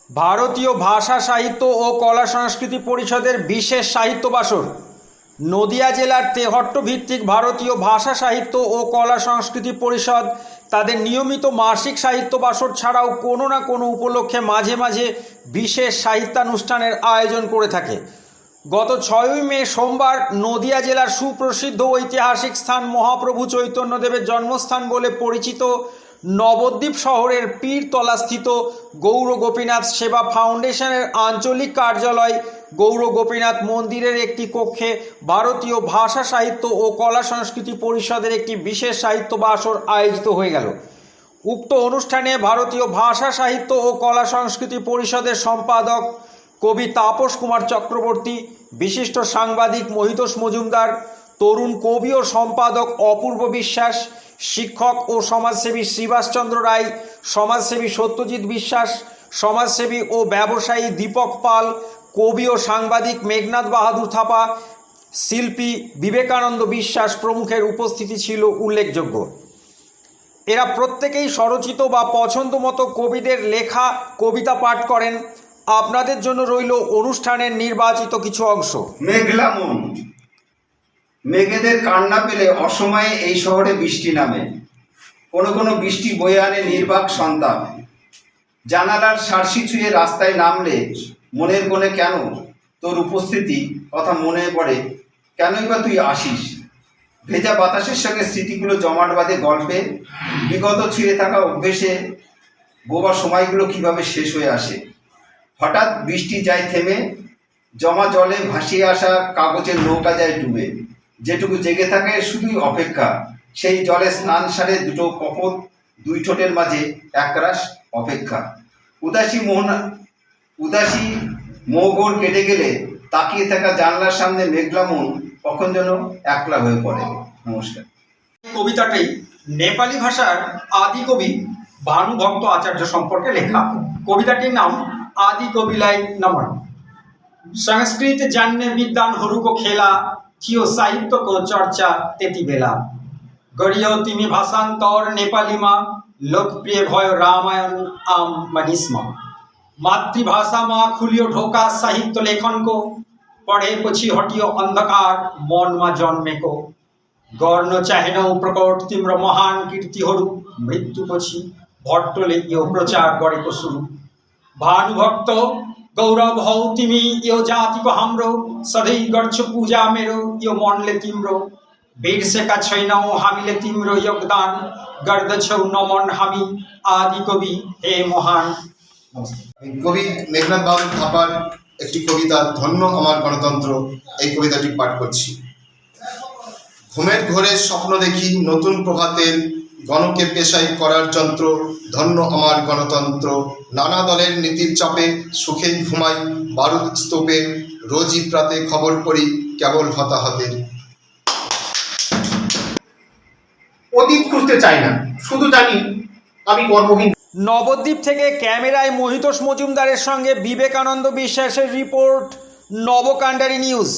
ভারতীয় ভাষা সাহিত্য ও কলা সংস্কৃতি পরিষদের বিশেষ সাহিত্য বাসর। নদিয়া জেলার তেহট্ট ভিত্তিক ভারতীয় ভাষা সাহিত্য ও কলা সংস্কৃতি পরিষদ তাদের নিয়মিত মাসিক সাহিত্য বাসর ছাড়াও কোনো না কোনো উপলক্ষে মাঝে মাঝে বিশেষ সাহিত্যানুষ্ঠানের আয়োজন করে থাকে। গত 6ই মে সোমবার নদিয়া জেলার সুপ্রসিদ্ধ ঐতিহাসিক স্থান মহাপ্রভু চৈতন্যদেবের জন্মস্থান বলে পরিচিত নবদ্বীপ শহরের পীরতলাস্থিত গৌর গোপীনাথ সেবা ফাউন্ডেশনের আঞ্চলিক কার্যালয় গৌর গোপীনাথ মন্দিরের একটি কক্ষে ভারতীয় ভাষা সাহিত্য ও কলা সংস্কৃতি পরিষদের একটি বিশেষ সাহিত্য বাসর আয়োজিত হয়ে গেল। উক্ত অনুষ্ঠানে ভারতীয় ভাষা সাহিত্য ও কলা সংস্কৃতি পরিষদের সম্পাদক কবি তাপস কুমার চক্রবর্তী, বিশিষ্ট সাংবাদিক মহিতোষ মজুমদার, তরুণ কবি ও সম্পাদক অপূর্ব বিশ্বাস, শিক্ষক ও সমাজসেবী শ্রীবাসচন্দ্র রায়, সমাজসেবী সত্যজিৎ বিশ্বাস, সমাজসেবী ও ব্যবসায়ী দীপক পাল, কবি ও সাংবাদিক মেঘনাথ বাহাদুর থাপা, শিল্পী বিবেকানন্দ বিশ্বাস প্রমুখের উপস্থিতি ছিল উল্লেখযোগ্য। এরা প্রত্যেকেই স্বরচিত বা পছন্দ মতো কবিদের লেখা কবিতা পাঠ করেন। আপনাদের জন্য রইল অনুষ্ঠানের নির্বাচিত কিছু অংশ। মেঘলা মন। মেঘেদের কান্না পেলে অসময়ে এই শহরে বৃষ্টি নামে, কোনো কোনো বৃষ্টি বয়ে আনে নির্বাক সন্তান। জানালার সার্সি ছুঁয়ে রাস্তায় নামলে মনের কোণে কেন তোর উপস্থিতি কথা মনে পড়ে, কেনই বা তুই আসিস। ভেজা বাতাসের সঙ্গে স্মৃতিগুলো জমাট বাঁধে গল্পে, বিগত ছুঁয়ে থাকা অভ্যেসে বোবা সময়গুলো কিভাবে শেষ হয়ে আসে। হঠাৎ বৃষ্টি যায় থেমে, জমা জলে ভাসিয়ে আসা কাগজের নৌকা যায় ডুবে। যেটুকু জেগে থাকে শুধুই অপেক্ষা, সেই জলে স্নান সারে দুটো কপোত, দুই ঠোঁটের মাঝে একরাশ অপেক্ষা। উদাসী মোগর কেটে গেলে তাকিয়ে থাকা জানলার সামনে মেঘলা মন কখন যেন একলা হয়ে পড়ে। নমস্কার। কবিতাটি নেপালি ভাষার আদি কবি ভানুভক্ত আচার্য সম্পর্কে লেখা। কবিতাটির নাম आदि कविलाई नमन। संस्कृत जान्ने विद्वान हरूको खेला थियो साहित्य को चर्चा त्यति बेला। गरियो तिमी भाषान्तर नेपालीमा, लोकप्रिय भयो रामायण आम मानिसमा। मातृभाषामा खुलियो ढोका साहित्य लेखनको, पढेपछि हटियो अन्धकार मनमा जन्मेको। गर्न चाहेनौ प्रकट तिम्रो महान कीर्तिहरू, मृत्युपछि भट्टले यो प्रचार गरेको सुरु। भानुभक्त गौरव हौ तिमी यो जातिको हाम्रो, सधैँ गर्छु पूजा मेरो यो मनले तिम्रो। बिर्सेका छैनौ हामीले तिम्रो योगदान, गर्दछौ नमन हामी आदि कवि हे महान। কবি মেঘনাথ বাহাদুর থাপার একটি কবিতা ধন্য আমার গণতন্ত্র, এই কবিতাটি পাঠ করছি। ঘুমের ঘোরে স্বপ্ন দেখি নতুন প্রভাতের, গণকে পেশাই করার যন্ত্র, ধন্য আমার গণতন্ত্র। নানা দলের নীতির চাপে সুখেই ঘুমাই বারুদ স্তূপে, রোজই প্রাতে খবর পড়ি কেবল হতাহতের। অতীত খুঁজতে চাই না, শুধু জানি আমি কর্মহীন। নবদ্বীপ থেকে ক্যামেরায় মহিতোষ মজুমদারের সঙ্গে বিবেকানন্দ বিশ্বাসের রিপোর্ট, নবকাণ্ডারী নিউজ।